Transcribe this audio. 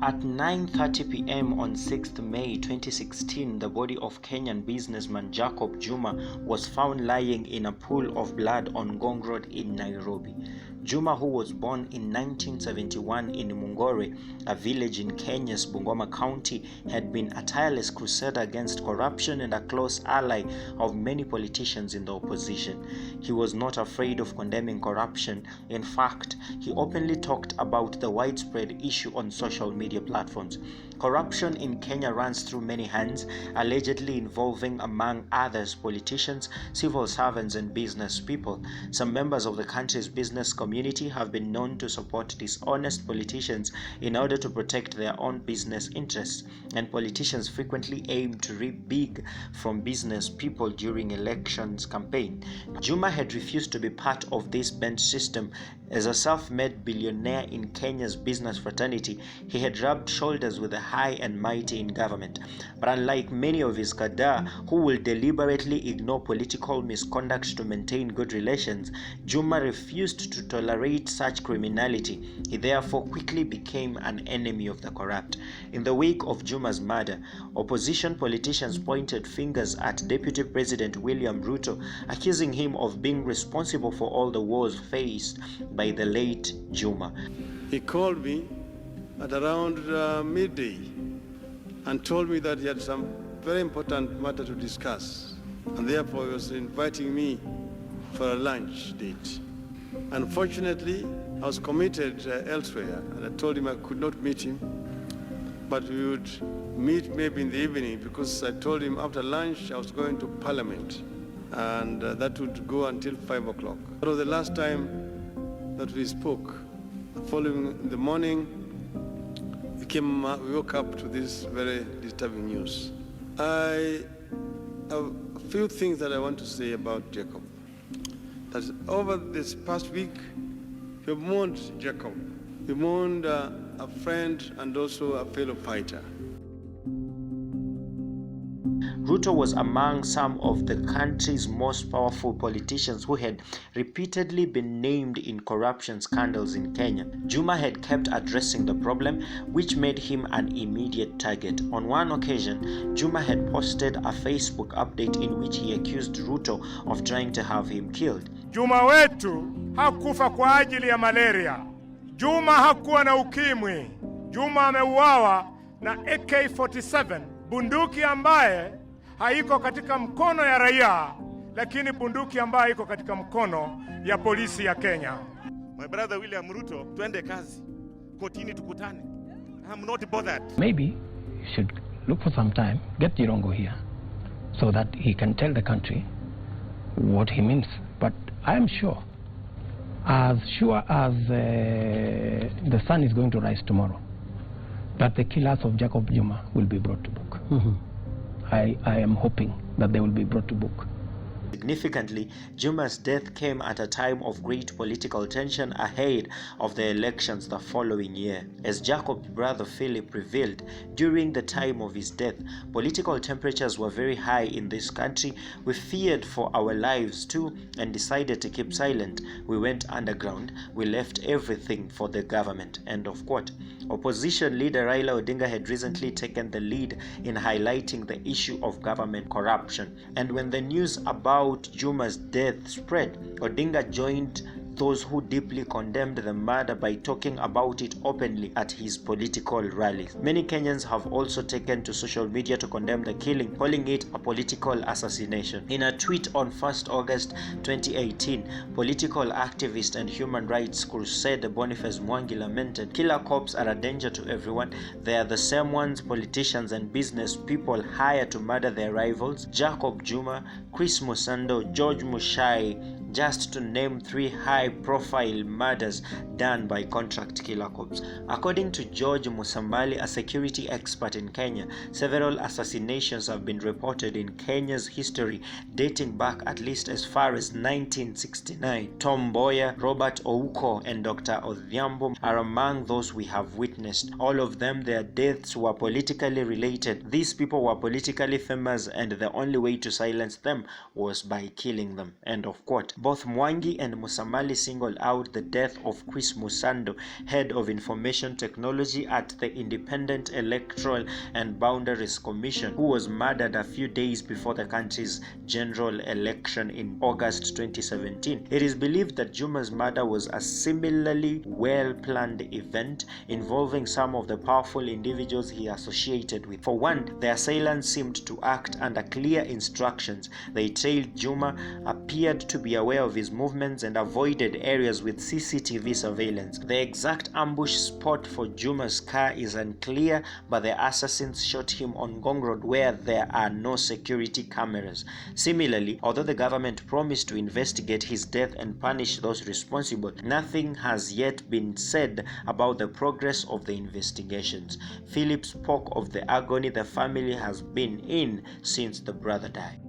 At 9:30 p.m. on 6th May 2016, the body of Kenyan businessman Jacob Juma was found lying in a pool of blood on Ngong Road in Nairobi. Juma, who was born in 1971 in Mungore, a village in Kenya's Bungoma County, had been a tireless crusader against corruption and a close ally of many politicians in the opposition. He was not afraid of condemning corruption. In fact, he openly talked about the widespread issue on social media platforms. Corruption in Kenya runs through many hands, allegedly involving, among others, politicians, civil servants, and business people. Some members of the country's business community have been known to support dishonest politicians in order to protect their own business interests, and politicians frequently aim to reap big from business people during elections campaign. Juma had refused to be part of this bent system. As a self-made billionaire in Kenya's business fraternity, he had rubbed shoulders with the high and mighty in government. But unlike many of his cadre who will deliberately ignore political misconduct to maintain good relations, Juma refused to tolerate such criminality. He therefore quickly became an enemy of the corrupt. In the wake of Juma's murder, opposition politicians pointed fingers at Deputy President William Ruto, accusing him of being responsible for all the woes faced by the late Juma. He called me at around midday and told me that he had some very important matter to discuss, and therefore he was inviting me for a lunch date. Unfortunately, I was committed elsewhere, and I told him I could not meet him, but we would meet maybe in the evening, because I told him after lunch I was going to Parliament, and that would go until 5 o'clock. That was the last time that we spoke. The following the morning, we woke up to this very disturbing news. I have a few things that I want to say about Jacob. That over this past week, we mourned Jacob. We mourned a friend and also a fellow fighter. Ruto was among some of the country's most powerful politicians who had repeatedly been named in corruption scandals in Kenya. Juma had kept addressing the problem, which made him an immediate target. On one occasion, Juma had posted a Facebook update in which he accused Ruto of trying to have him killed. Juma wetu hakufa kwa ajili ya malaria. Juma hakuwa na ukimwi. Juma ameuawa na AK-47, bunduki ambaye haiko katika mkono ya raia, lakini bunduki ambayo iko katika mkono ya polisi ya Kenya. My brother William Ruto, twende kazi. Kotini tukutane. I'm not bothered. Maybe you should look for some time, get Jirongo here, so that he can tell the country what he means. But I am sure as the sun is going to rise tomorrow, that the killers of Jacob Juma will be brought to book. I am hoping that they will be brought to book. Significantly, Juma's death came at a time of great political tension ahead of the elections the following year. As Jacob's brother Philip revealed, during the time of his death, political temperatures were very high in this country. We feared for our lives too and decided to keep silent. We went underground. We left everything for the government. End of quote. Opposition leader Raila Odinga had recently taken the lead in highlighting the issue of government corruption. And when the news about Juma's death spread, Odinga joined those who deeply condemned the murder by talking about it openly at his political rallies. Many Kenyans have also taken to social media to condemn the killing, calling it a political assassination. In a tweet on 1st August 2018, political activist and human rights crusader Boniface Mwangi lamented, "Killer cops are a danger to everyone. They are the same ones politicians and business people hire to murder their rivals. Jacob Juma, Chris Musando, George Mushai, just to name 3 high-profile murders done by contract killer cops." According to George Musambali, a security expert in Kenya, several assassinations have been reported in Kenya's history dating back at least as far as 1969. Tom Mboya, Robert Ouko, and Dr. Odhiambo are among those we have witnessed. All of them, their deaths were politically related. These people were politically famous, and the only way to silence them was by killing them. End of quote. Both Mwangi and Musamali singled out the death of Chris Musando, head of Information Technology at the Independent Electoral and Boundaries Commission, who was murdered a few days before the country's general election in August 2017. It is believed that Juma's murder was a similarly well-planned event involving some of the powerful individuals he associated with. For one, the assailants seemed to act under clear instructions. They trailed Juma, appeared to be aware of his movements, and avoided areas with CCTV surveillance. The exact ambush spot for Juma's car is unclear, but the assassins shot him on Ngong Road where there are no security cameras. Similarly, although the government promised to investigate his death and punish those responsible, nothing has yet been said about the progress of the investigations. Philip spoke of the agony the family has been in since the brother died.